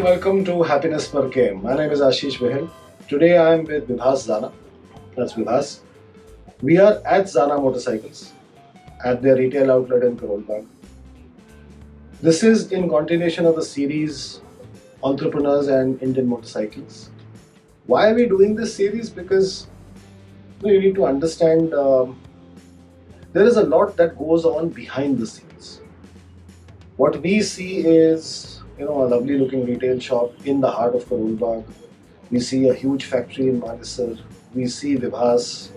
and welcome to Happiness Per Game. My name is Ashish Vihil. Today I am with vibhas Zana. That's vibhas. We are at Zana Motorcycles at their retail outlet in Karol Bagh. This is in continuation of the series Entrepreneurs and Indian Motorcycles. Why are we doing this series? Because you need to understand there is a lot that goes on behind the scenes. What we see is a lovely looking retail shop in the heart of Karol Bagh. We see a huge factory in Manesar. We see vibhas,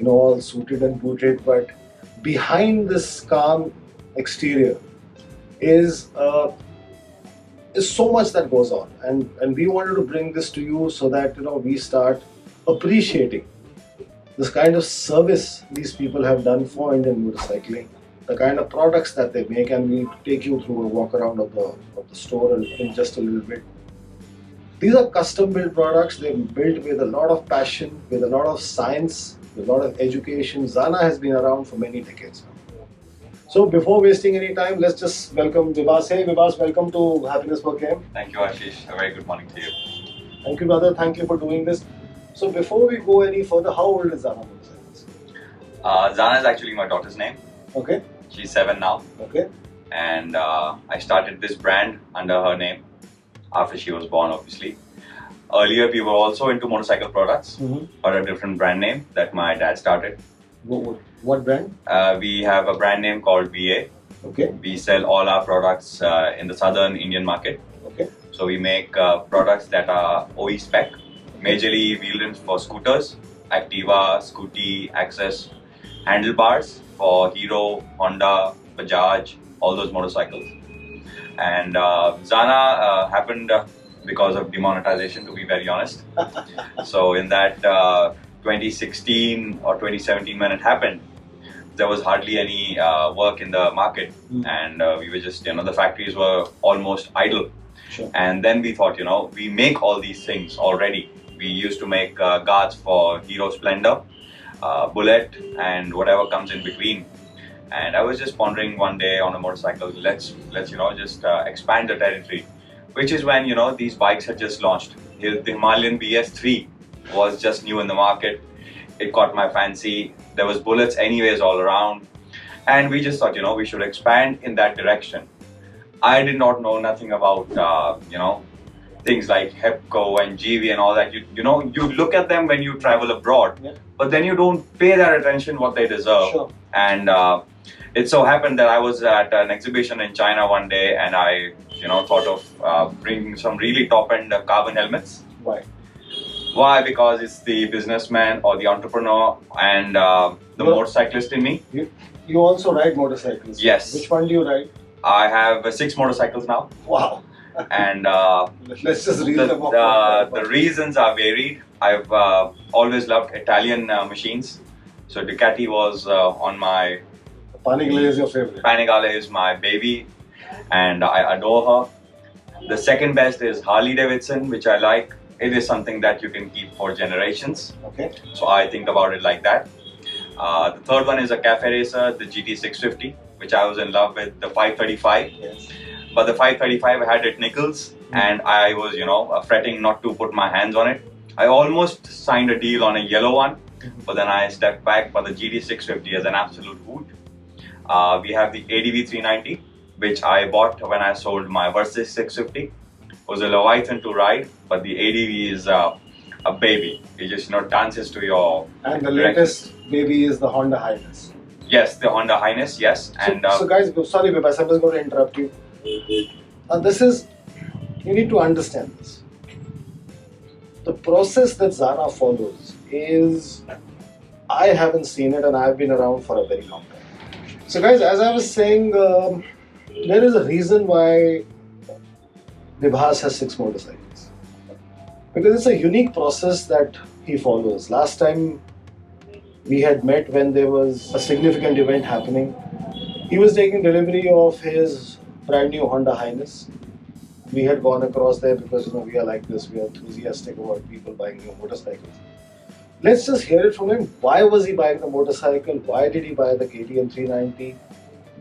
all suited and booted. But behind this calm exterior is so much that goes on, and we wanted to bring this to you so that we start appreciating this kind of service these people have done for Indian motorcycling, the kind of products that they make, and we take you through a walk around of the store in just a little bit. These are custom built products. They're built with a lot of passion, with a lot of science, with a lot of education. Zana has been around for many decades now. So before wasting any time, let's just welcome Vibhas. Hey Vibhas, welcome to Happiness Per Game. Thank you, Ashish. A very good morning to you. Thank you, brother. Thank you for doing this. So before we go any further, how old is Zana Motorcycles? Zana is actually my daughter's name. Okay. She's 7 now. Okay. And I started this brand under her name after she was born, obviously. Earlier, we were also into motorcycle products, or a different brand name that my dad started. What brand? We have a brand name called VA. Okay. We sell all our products in the southern Indian market. Okay. So we make products that are OE spec, majorly wheel rims for scooters, Activa, Scooty, Access, handlebars for Hero, Honda, Bajaj, all those motorcycles. And Zana happened because of demonetization, to be very honest. So in that 2016 or 2017 when it happened, there was hardly any work in the market, and we were just, the factories were almost idle. Sure. And then we thought, we make all these things already. We used to make guards for Hero Splendor, Bullet, and whatever comes in between. And I was just pondering one day on a motorcycle, let's just expand the territory. Which is when these bikes had just launched. The Himalayan BS3 was just new in the market. It caught my fancy. There was bullets anyways all around, and we just thought we should expand in that direction. I did not know nothing about things like Hepco and GV and all that. You look at them when you travel abroad, but then you don't pay that attention what they deserve. Sure. And it so happened that I was at an exhibition in China one day, and I thought of bringing some really top-end carbon helmets. Why? Why? Because it's the businessman or the entrepreneur and the motorcyclist in me. You also ride motorcycles? Yes. Which one do you ride? I have 6 motorcycles now. Wow. And let's just read them off. the reasons are varied. I've always loved Italian machines. So Ducati was on my... Panigale is your favorite? Panigale is my baby, and I adore her. The second best is Harley Davidson, which I like. It is something that you can keep for generations. Okay. So I think about it like that. The third one is a cafe racer, the GT650, which I was in love with, the 535. Yes. But the 535 had it nickels, and I was, fretting not to put my hands on it. I almost signed a deal on a yellow one, but then I stepped back. But the GT650 is an absolute hoot. We have the ADV 390, which I bought when I sold my Versys 650. It was a Leviathan to ride, but the ADV is a baby. It just dances to your... And the latest baby is the Honda Highness. Yes, the Honda Highness, yes. So guys, sorry Vibhas, I'm just going to interrupt you. You need to understand this. The process that Zana follows is, I haven't seen it, and I've been around for a very long time. So guys, as I was saying, there is a reason why Vibhas has 6 motorcycles. Because it's a unique process that he follows. Last time we had met when there was a significant event happening, he was taking delivery of his brand new Honda Highness. We had gone across there because we are like this, we are enthusiastic about people buying new motorcycles. Let's just hear it from him. Why was he buying the motorcycle? Why did he buy the KTM 390?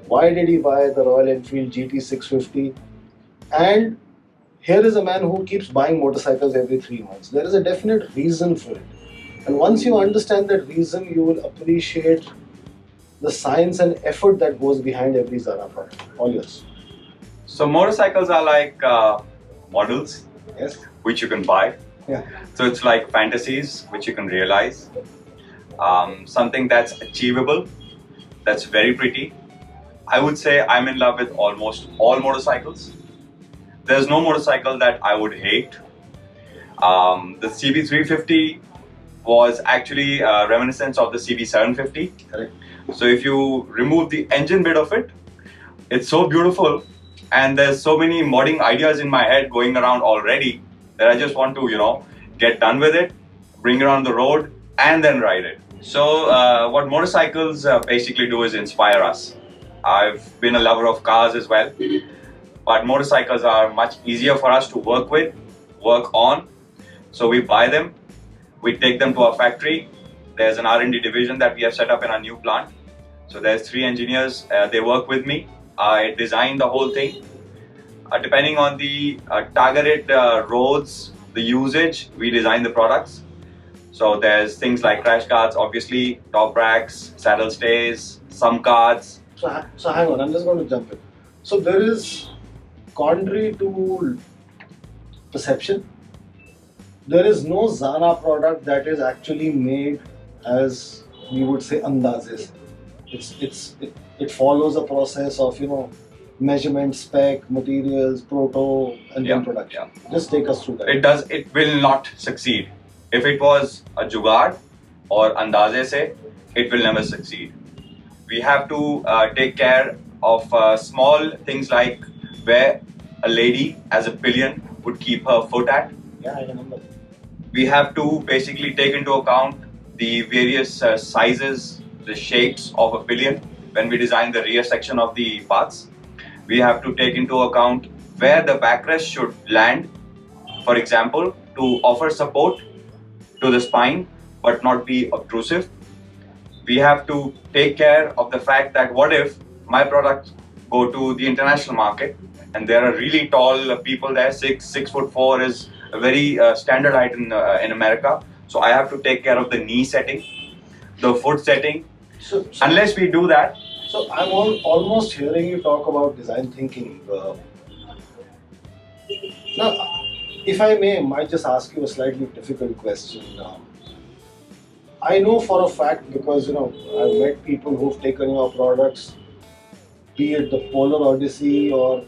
Why did he buy the Royal Enfield GT650? And here is a man who keeps buying motorcycles every 3 months. There is a definite reason for it. And once you understand that reason, you will appreciate the science and effort that goes behind every Zana product. All yours. So motorcycles are like models Yes. which you can buy. Yeah. So it's like fantasies which you can realize. Something that's achievable, that's very pretty. I would say I'm in love with almost all motorcycles. There's no motorcycle that I would hate. The CB350 was actually a reminiscence of the CB750. Correct. So if you remove the engine bit of it, it's so beautiful, and there's so many modding ideas in my head going around already that I just want to, get done with it, bring it on the road, and then ride it. So what motorcycles basically do is inspire us. I've been a lover of cars as well, but motorcycles are much easier for us to work with, work on. So we buy them, we take them to our factory. There's an R&D division that we have set up in our new plant. So there's 3 engineers, they work with me. I design the whole thing. Depending on the targeted roads, the usage, we design the products. So there's things like crash guards, obviously, top racks, saddle stays, some cards. So hang on, I'm just going to jump in. So there is, contrary to perception, there is no Zana product that is actually made as we would say andazes. It follows a process of measurement, spec, materials, proto, and then production. Just take us through that. It will not succeed. If it was a jugaad or andaze se, it will never succeed. We have to take care of small things like where a lady as a pillion would keep her foot at. Yeah, I remember. We have to basically take into account the various sizes, the shapes of a pillion when we design the rear section of the parts. We have to take into account where the backrest should land, for example, to offer support to the spine but not be obtrusive. We have to take care of the fact that what if my products go to the international market and there are really tall people there, 6'4" is a very standard height in America. So I have to take care of the knee setting, the foot setting. So unless we do that. So I'm almost hearing you talk about design thinking. Now, if I may, I might just ask you a slightly difficult question. I know for a fact because I've met people who've taken your products, be it the Polar Odyssey or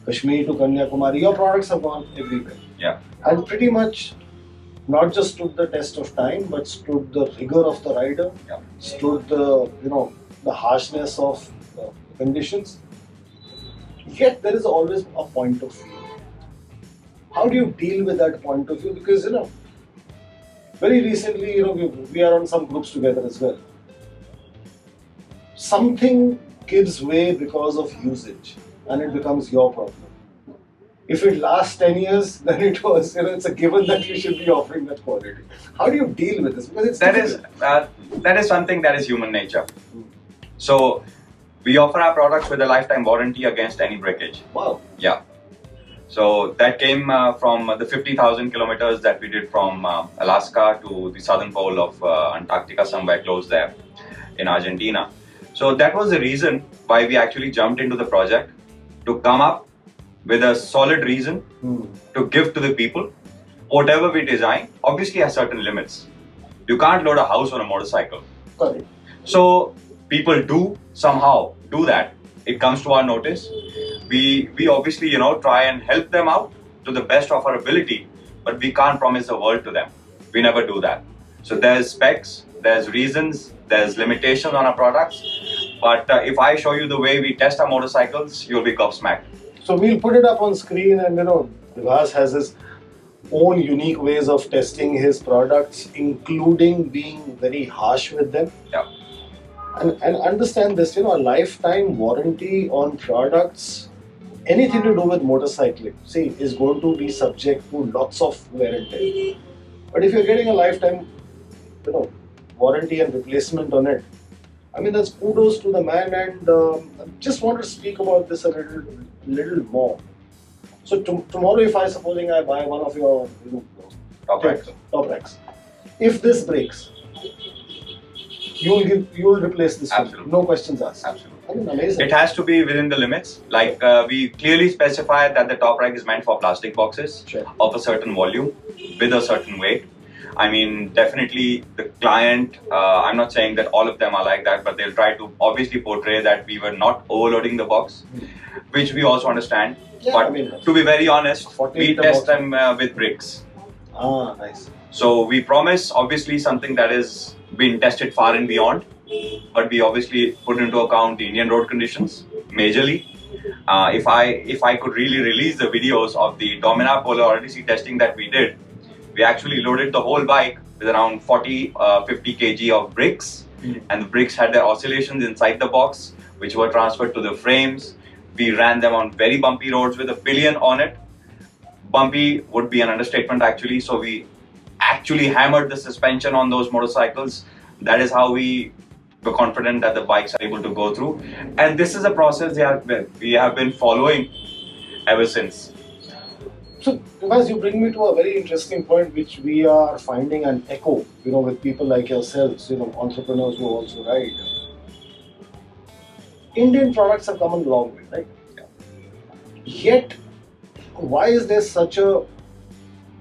Kashmir to Kanyakumari. Your products have gone everywhere. Yeah. And pretty much not just stood the test of time, but stood the rigor of the rider, stood the harshness of conditions. Yet there is always a point of view. How do you deal with that point of view? Because very recently we are on some groups together as well. Something gives way because of usage, and it becomes your problem. If it lasts 10 years, then it's a given that you should be offering that quality. How do you deal with this? Because that is something that is human nature. So we offer our products with a lifetime warranty against any breakage. Wow. Yeah. So that came from the 50,000 kilometers that we did from Alaska to the southern pole of Antarctica, somewhere close there in Argentina. So that was the reason why we actually jumped into the project, to come up with a solid reason to give to the people. Whatever we design obviously has certain limits. You can't load a house on a motorcycle. Correct. So people do somehow do that. It comes to our notice. We obviously try and help them out to the best of our ability, but we can't promise the world to them. We never do that. So there's specs, there's reasons, there's limitations on our products. But if I show you the way we test our motorcycles, you'll be gobsmacked. So we'll put it up on screen, and Vibhas has his own unique ways of testing his products, including being very harsh with them. Yeah. And understand this, a lifetime warranty on products, anything to do with motorcycling, is going to be subject to lots of wear and tear. But if you're getting a lifetime, warranty and replacement on it, that's kudos to the man. And just want to speak about this a little more. So tomorrow, if I supposing I buy one of your top racks, if this breaks, you'll replace this one. Absolutely. No questions asked. Absolutely. I mean, amazing. It has to be within the limits. Like we clearly specify that the top rack is meant for plastic boxes Sure. of a certain volume with a certain weight. I mean, definitely the client, I'm not saying that all of them are like that, but they'll try to obviously portray that we were not overloading the box, which we also understand. Yeah, But I mean, to be very honest, 40 we liter test box. them with bricks. Ah, nice. So we promise obviously something that is being tested far and beyond, but we obviously put into account the Indian road conditions majorly. If I could really release the videos of the Dominar Polar RDC testing that we did, we actually loaded the whole bike with around 50 kg of bricks, and the bricks had their oscillations inside the box, which were transferred to the frames. We ran them on very bumpy roads with a pillion on it. Bumpy would be an understatement actually. So we actually hammered the suspension on those motorcycles. That is how we were confident that the bikes are able to go through. And this is a process we have been following ever since. So, because you bring me to a very interesting point, which we are finding an echo, with people like yourselves, entrepreneurs who also ride. Indian products have come a long way, right? Yet, why is there such a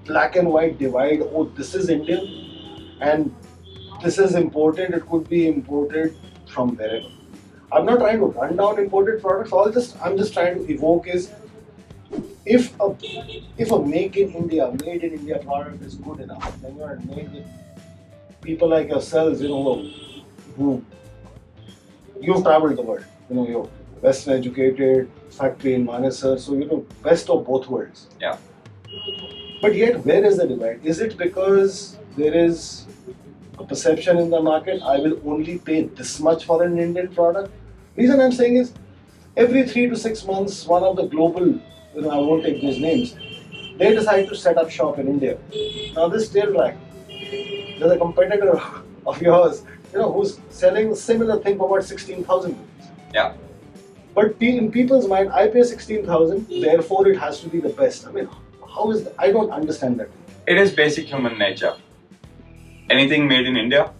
black and white divide? Oh, this is Indian and this is imported. It could be imported from wherever. I'm not trying to run down imported products. I'm just trying to evoke is if a made in India product is good enough, then you're made with people like yourselves, who you've traveled the world. You're Western educated, factory in Manesar, so best of both worlds. Yeah. But yet, where is the divide? Is it because there is a perception in the market, I will only pay this much for an Indian product? Reason I'm saying is, every 3 to 6 months, one of the global, I won't take those names, they decide to set up shop in India. Now this tail rack, there's a competitor of yours, who's selling a similar thing for about 16,000 rupees. Yeah. But in people's mind, I pay 16,000, therefore it has to be the best. I mean, how is that? I don't understand that. It is basic human nature. Anything made in India,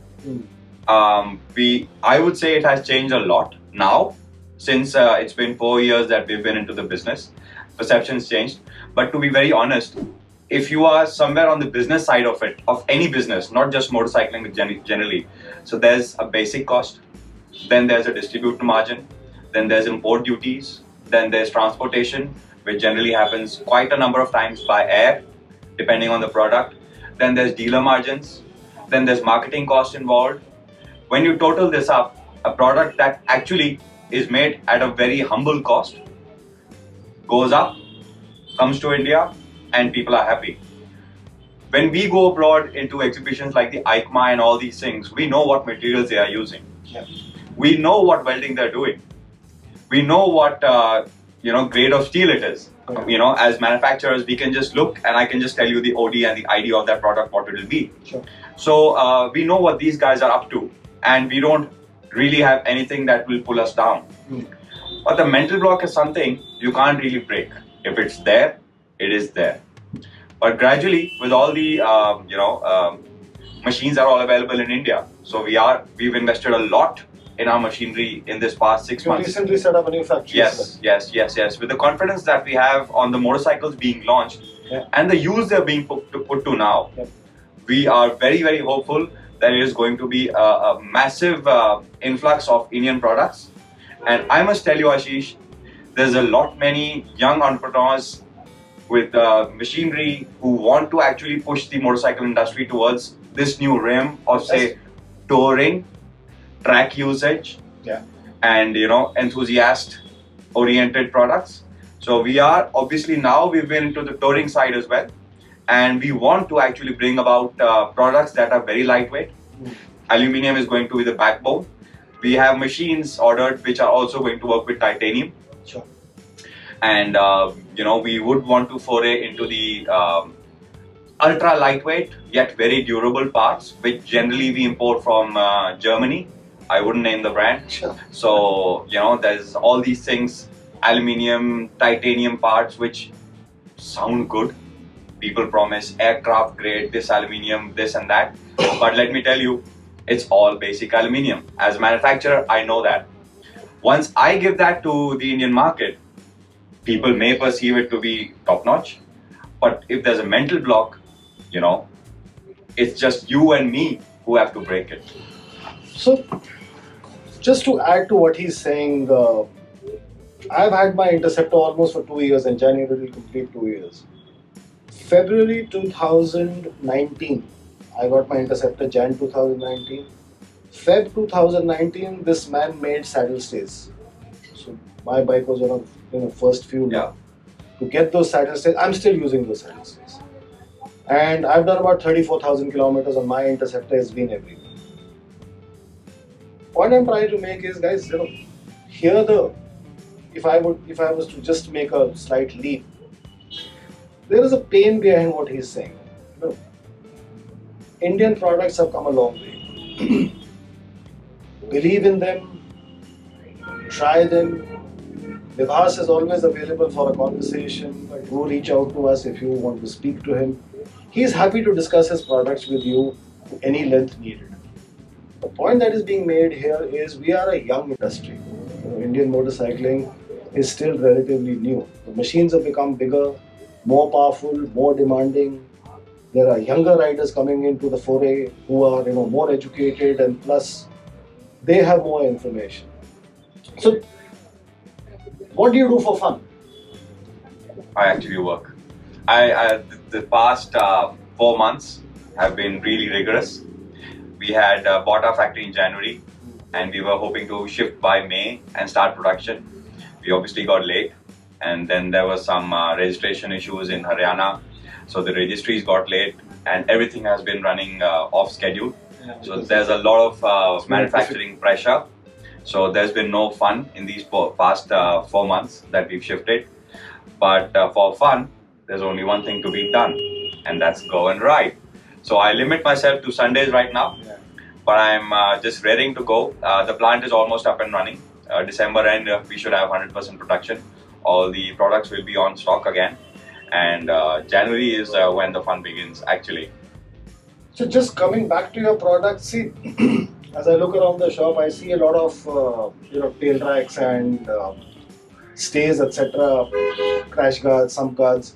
I would say it has changed a lot now, since it's been 4 years that we've been into the business. Perceptions changed. But to be very honest, if you are somewhere on the business side of it, of any business, not just motorcycling generally, so there's a basic cost, then there's a distributor margin, then there's import duties, then there's transportation, which generally happens quite a number of times by air, depending on the product. Then there's dealer margins, then there's marketing cost involved. When you total this up, a product that actually is made at a very humble cost goes up, comes to India, and people are happy. When we go abroad into exhibitions like the EICMA and all these things, we know what materials they are using. Yeah. We know what welding they're doing. We know what grade of steel it is. Yeah. As manufacturers, we can just look and I can just tell you the OD and the ID of that product, what it will be. Sure. So we know what these guys are up to, and we don't really have anything that will pull us down. But the mental block is something you can't really break. If it's there, it is there. But gradually, with all the machines are all available in India, so we've invested a lot in our machinery in this past 6 months. You recently set up a new factory. Yes. With the confidence that we have on the motorcycles being launched, and the use they're being put to now, we are very, very hopeful that it is going to be a massive influx of Indian products. And I must tell you, Ashish, there's a lot many young entrepreneurs with machinery who want to actually push the motorcycle industry towards this new realm of, say, touring, track usage, and enthusiast-oriented products. So we are obviously now we've been into the touring side as well, and we want to actually bring about products that are very lightweight. Aluminium is going to be the backbone. We have machines ordered which are also going to work with titanium. Sure. And we would want to foray into the ultra lightweight yet very durable parts, which generally we import from Germany. I wouldn't name the brand. Sure. So there's all these things, aluminium, titanium parts, which sound good. People promise aircraft grade, this aluminium, this and that. But let me tell you, it's all basic aluminium. As a manufacturer, I know that. Once I give that to the Indian market, people may perceive it to be top notch. But if there's a mental block, you know, it's just you and me who have to break it. So, just to add to what he's saying, I've had my Interceptor almost for 2 years. In January, it will complete 2 years. February 2019, I got my Interceptor. Jan 2019. Feb 2019, this man made saddle stays. So my bike was one of first few. Yeah. To get those saddle stays, I'm still using those saddle stays. And I've done about 34,000 kilometers on my Interceptor. It's been everywhere. What I'm trying to make is, guys, if I was to just make a slight leap, there is a pain behind what he's saying. Indian products have come a long way. Believe in them, try them. Vibhas is always available for a conversation. Do reach out to us if you want to speak to him. He's happy to discuss his products with you to any length needed. The point that is being made here is we are a young industry. Indian motorcycling is still relatively new. The machines have become bigger, more powerful, more demanding. There are younger riders coming into the foray who are more educated, and plus they have more information. So, what do you do for fun? I actually work. The past 4 months have been really rigorous. We had bought our factory in January, and we were hoping to shift by May and start production. We obviously got late, and then there was some registration issues in Haryana, so the registries got late, and everything has been running off schedule. So there's a lot of manufacturing pressure. So there's been no fun in these past 4 months that we've shifted. But for fun, there's only one thing to be done, and that's go and ride. So I limit myself to Sundays right now, but I'm just raring to go. The plant is almost up and running. December end, we should have 100% production. All the products will be on stock again, and January is when the fun begins, actually. So just coming back to your products, see, as I look around the shop, I see a lot of tail racks and stays, etc., crash guards, some guards.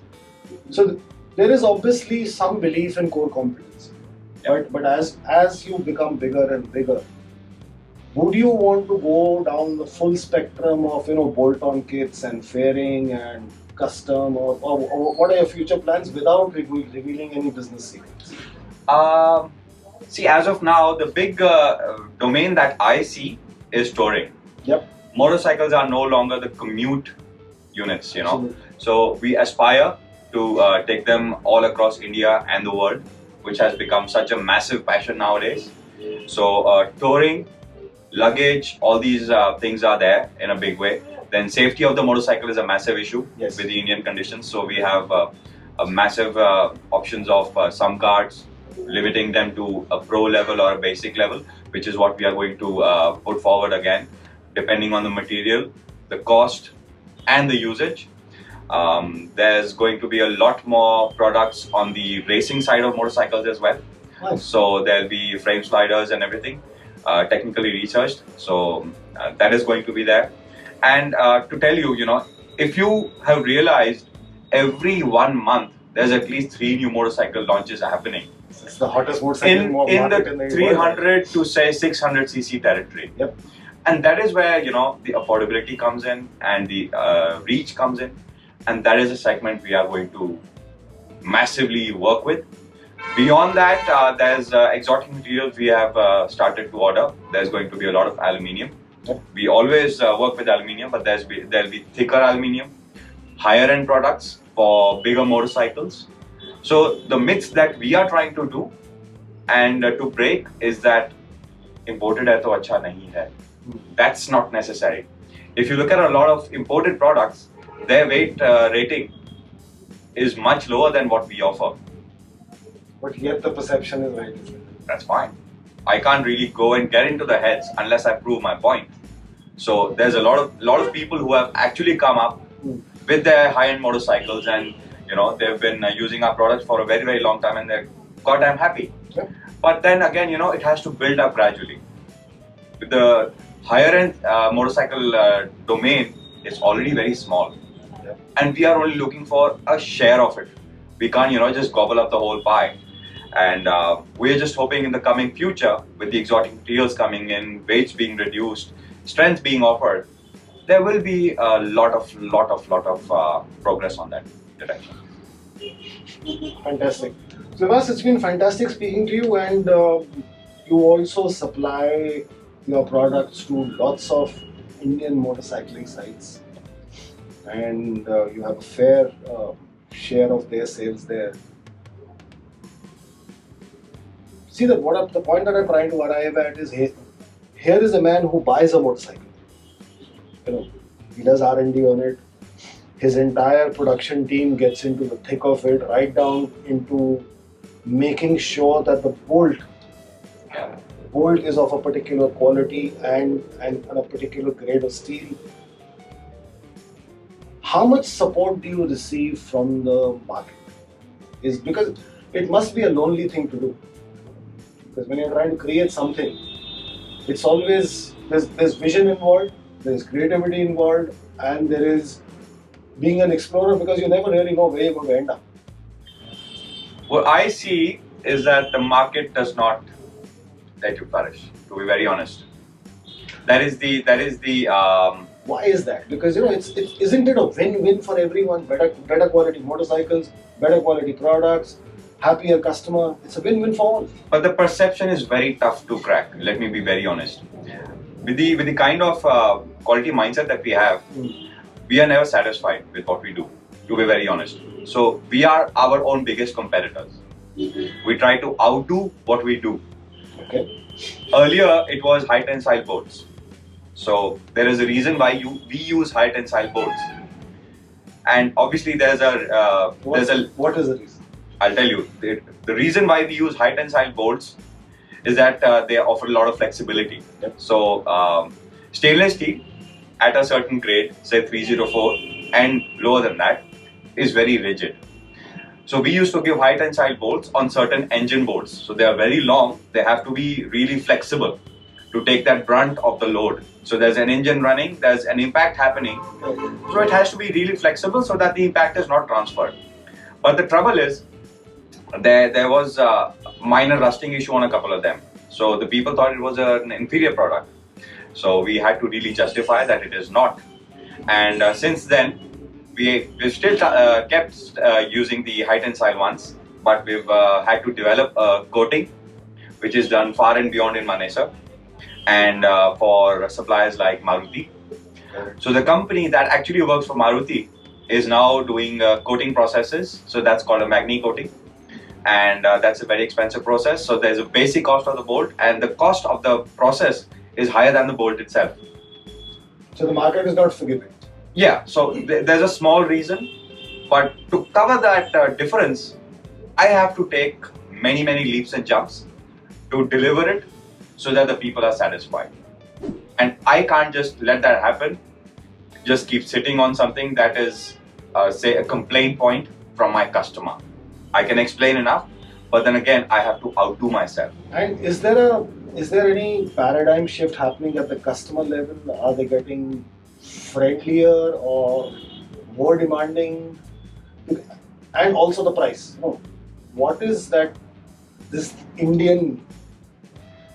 So there is obviously some belief in core competence. But as you become bigger and bigger, would you want to go down the full spectrum of bolt-on kits and fairing and custom, or what are your future plans without revealing any business secrets? See, as of now, the big domain that I see is touring. Yep. Motorcycles are no longer the commute units, Absolutely. So we aspire to take them all across India and the world, which has become such a massive passion nowadays. So touring, luggage, all these things are there in a big way. Then safety of the motorcycle is a massive issue with the Indian conditions. So we have a massive options of some cards, limiting them to a pro level or a basic level, which is what we are going to put forward again, depending on the material, the cost, and the usage. There's going to be a lot more products on the racing side of motorcycles as well. Nice. So there'll be frame sliders and everything, technically researched. So that is going to be there. And to tell you, if you have realized, every 1 month there's at least 3 new motorcycle launches happening. It's the hottest motorcycle in market in the the 300 to say 600 cc territory. Yep. And that is where the affordability comes in and the reach comes in, and that is a segment we are going to massively work with. Beyond that, there's exotic materials we have started to order. There's going to be a lot of aluminium. Yep. We always work with aluminium, but there'll be thicker aluminium, higher end products for bigger motorcycles. So the myths that we are trying to do and to break is that imported hai to acha nahi hai. That's not necessary. If you look at a lot of imported products, their weight rating is much lower than what we offer. But yet the perception is right. That's fine. I can't really go and get into the heads unless I prove my point. So there's a lot of people who have actually come up with their high-end motorcycles, and they've been using our products for a very, very long time and they're goddamn happy. Yeah. But then again, it has to build up gradually. The higher end motorcycle domain is already very small. Yeah. And we are only looking for a share of it. We can't, just gobble up the whole pie. And we're just hoping in the coming future, with the exotic materials coming in, weights being reduced, strength being offered, there will be a lot of progress on that direction. Fantastic. So, Vas, it's been fantastic speaking to you, and you also supply your products to lots of Indian motorcycling sites, and you have a fair share of their sales there. See, the point that I'm trying to arrive at is here is a man who buys a motorcycle. He does R&D on it. His entire production team gets into the thick of it, right down into making sure that the bolt is of a particular quality and a particular grade of steel. How much support do you receive from the market? Is because it must be a lonely thing to do. Because when you're trying to create something, it's always there's vision involved, there's creativity involved, and there is being an explorer, because you never really know where you're going to end up. What I see is that the market does not let you flourish, to be very honest. That is the Why is that? Because isn't it a win-win for everyone? Better quality motorcycles, better quality products, happier customer. It's a win-win for all. But the perception is very tough to crack. Let me be very honest. With the kind of quality mindset that we have, we are never satisfied with what we do, to be very honest. So we are our own biggest competitors. We try to outdo what we do. Okay. Earlier, it was high tensile bolts. So there is a reason why we use high tensile bolts. And obviously What is the reason? I'll tell you. The reason why we use high tensile bolts is that they offer a lot of flexibility. Yep. So stainless steel at a certain grade, say 304 and lower than that, is very rigid. So we used to give high tensile bolts on certain engine bolts. So they are very long, they have to be really flexible to take that brunt of the load. So there's an engine running, there's an impact happening. So it has to be really flexible so that the impact is not transferred. But the trouble is, there was a minor rusting issue on a couple of them. So the people thought it was an inferior product. So we had to really justify that it is not. And since then, we've still kept using the high tensile ones, but we've had to develop a coating which is done far and beyond in Manesar, and for suppliers like Maruti. So the company that actually works for Maruti is now doing coating processes. So that's called a magni coating, and that's a very expensive process. So there's a basic cost of the bolt, and the cost of the process is higher than the bolt itself. So the market is not forgiving. Yeah, so there's a small reason, but to cover that difference, I have to take many leaps and jumps to deliver it so that the people are satisfied. And I can't just let that happen, just keep sitting on something that is, say, a complaint point from my customer. I can explain enough, but then again, I have to outdo myself. And is there any paradigm shift happening at the customer level? Are they getting friendlier or more demanding? And also the price. What is that? This Indian.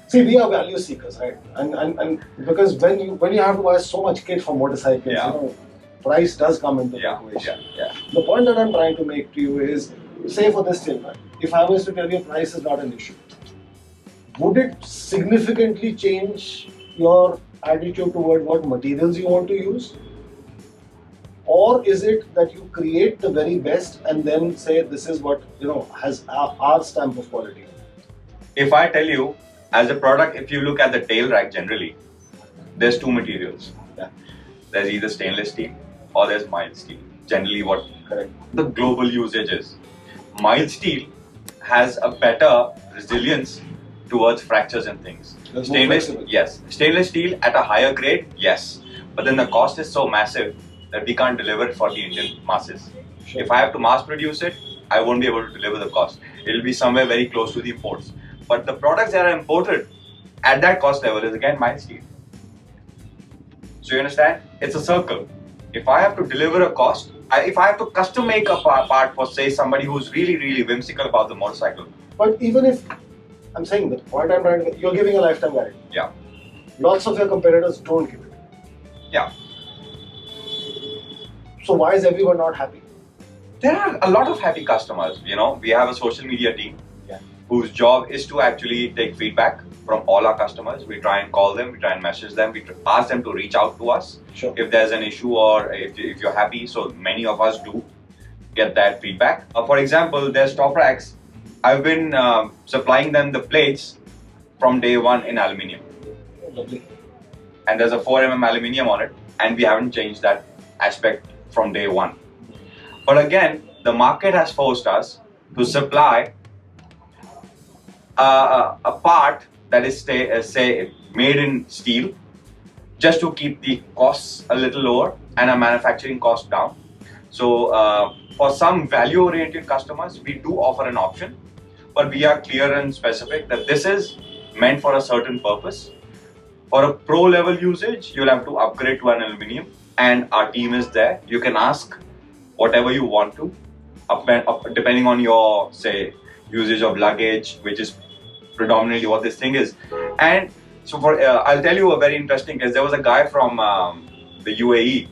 See, we are value seekers, right? And because when you have to buy so much kit for motorcycles, price does come into the equation. Yeah. The point that I'm trying to make to you is, say for this thing, right? If I was to tell you price is not an issue, would it significantly change your attitude toward what materials you want to use? Or is it that you create the very best and then say this is what has our stamp of quality? If I tell you, as a product, if you look at the tail rack generally, there's two materials. Yeah. There's either stainless steel or there's mild steel. Generally what the global usage is. Mild steel has a better resilience towards fractures and things. Stainless steel at a higher grade, yes. But then the cost is so massive that we can't deliver it for the Indian masses. Sure. If I have to mass produce it, I won't be able to deliver the cost. It'll be somewhere very close to the imports. But the products that are imported at that cost level is again my steel. So you understand? It's a circle. If I have to deliver a cost, if I have to custom make a part for say somebody who's really, really whimsical about the motorcycle. But even if, I'm saying the point I'm trying to, you're giving a lifetime guarantee. Yeah. Lots of your competitors don't give it. Yeah. So why is everyone not happy? There are a lot of happy customers. You know, we have a social media team whose job is to actually take feedback from all our customers. We try and call them, we try and message them, we ask them to reach out to us if there's an issue or if you're happy. So many of us do get that feedback. For example, there's top racks. I've been supplying them the plates from day one in aluminium. Lovely. And there's a 4mm aluminium on it, and we haven't changed that aspect from day one. But again, the market has forced us to supply a part that is say made in steel, just to keep the costs a little lower and our manufacturing cost down. So for some value-oriented customers, we do offer an option, but we are clear and specific that this is meant for a certain purpose. For a pro level usage, you'll have to upgrade to an aluminium, and our team is there. You can ask whatever you want to, depending on your say usage of luggage, which is predominantly what this thing is. And so for I'll tell you a very interesting case. There was a guy from the UAE,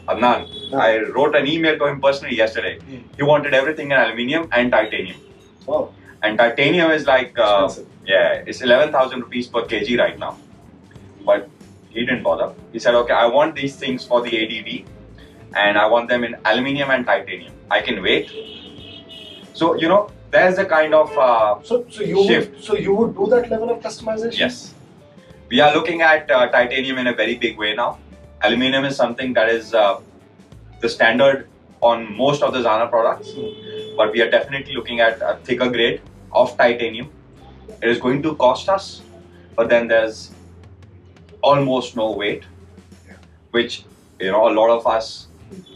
Adnan. I wrote an email to him personally yesterday. He wanted everything in aluminium and titanium. Wow. And titanium is like it's 11,000 rupees per kg right now. But he didn't bother. He said, okay, I want these things for the ADV, and I want them in aluminium and titanium. I can wait. So you know, there's a kind of shift. So you would do that level of customization? Yes. We are looking at titanium in a very big way now. Aluminium is something that is the standard on most of the Zana products, but we are definitely looking at a thicker grade of titanium. It is going to cost us, but then there's almost no weight, which you know a lot of us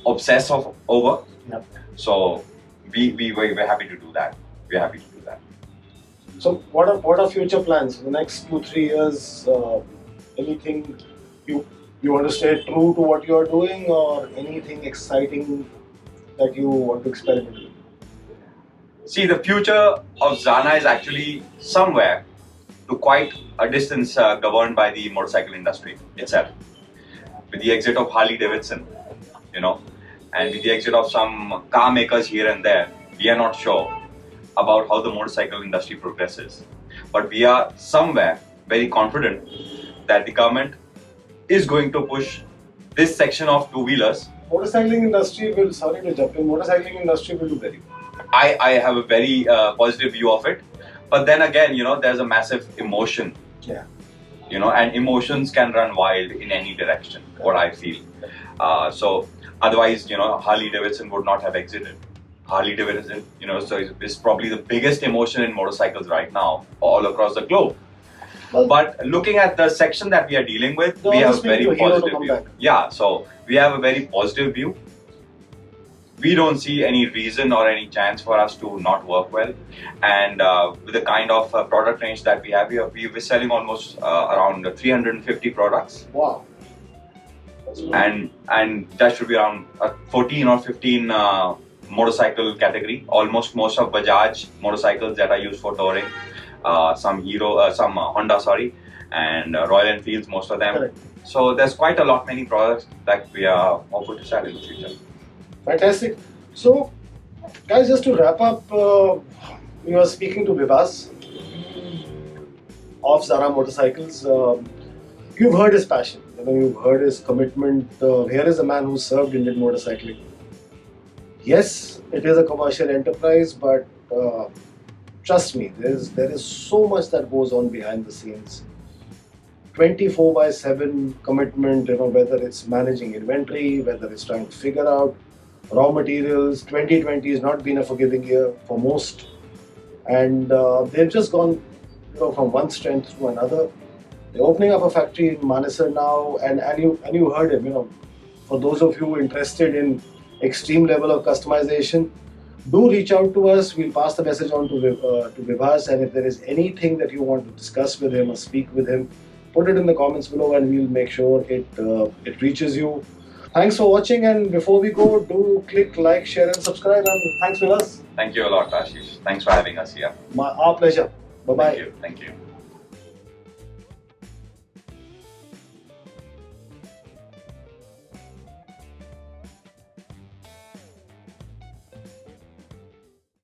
obsess over. Yep. So we're happy to do that. We're happy to do that. So what are future plans for the next 2-3 years? Anything you want to stay true to what you are doing, or anything exciting that you want to experiment with? See, the future of Zana is actually somewhere to quite a distance governed by the motorcycle industry itself. With the exit of Harley Davidson, you know, and with the exit of some car makers here and there, we are not sure about how the motorcycle industry progresses. But we are somewhere very confident that the government is going to push this section of two-wheelers. Motorcycling industry will, sorry to jump in, motorcycling industry will do very well. I have a very positive view of it. But then again, you know, there's a massive emotion. Yeah. You know, and emotions can run wild in any direction, what I feel. So otherwise, you know, Harley Davidson would not have exited. Harley Davidson, you know, so is probably the biggest emotion in motorcycles right now, all across the globe. Well, but looking at the section that we are dealing with, we have a very positive view. Yeah, so we have a very positive view. We don't see any reason or any chance for us to not work well. And with the kind of product range that we have, we're selling almost around 350 products. Wow. And that should be around 14 or 15 motorcycle category. Almost most of Bajaj motorcycles that are used for touring. Some Honda, sorry, and Royal Enfields, most of them. Correct. So there's quite a lot many products that we are hopeful to sell in the future. Fantastic. So, guys, just to wrap up, we were speaking to vibhas of Zana Motorcycles. You've heard his passion, you know, you've heard his commitment. Here is a man who served Indian motorcycling. Yes, it is a commercial enterprise, but trust me, there is so much that goes on behind the scenes. 24/7 commitment, you know, whether it's managing inventory, whether it's trying to figure out raw materials. 2020 has not been a forgiving year for most, and they've just gone, you know, from one strength to another. They're opening up a factory in Manesar now, and you heard him, you know, For those of you interested in extreme level of customization, do reach out to us. We'll pass the message on to Vibhas, and if there is anything that you want to discuss with him or speak with him, put it in the comments below, and we'll make sure it reaches you. Thanks for watching, and before we go, do click like, share, and subscribe. And thanks, Vibhas. Thank you a lot, Ashish. Thanks for having us here. Our pleasure. Bye bye. Thank you.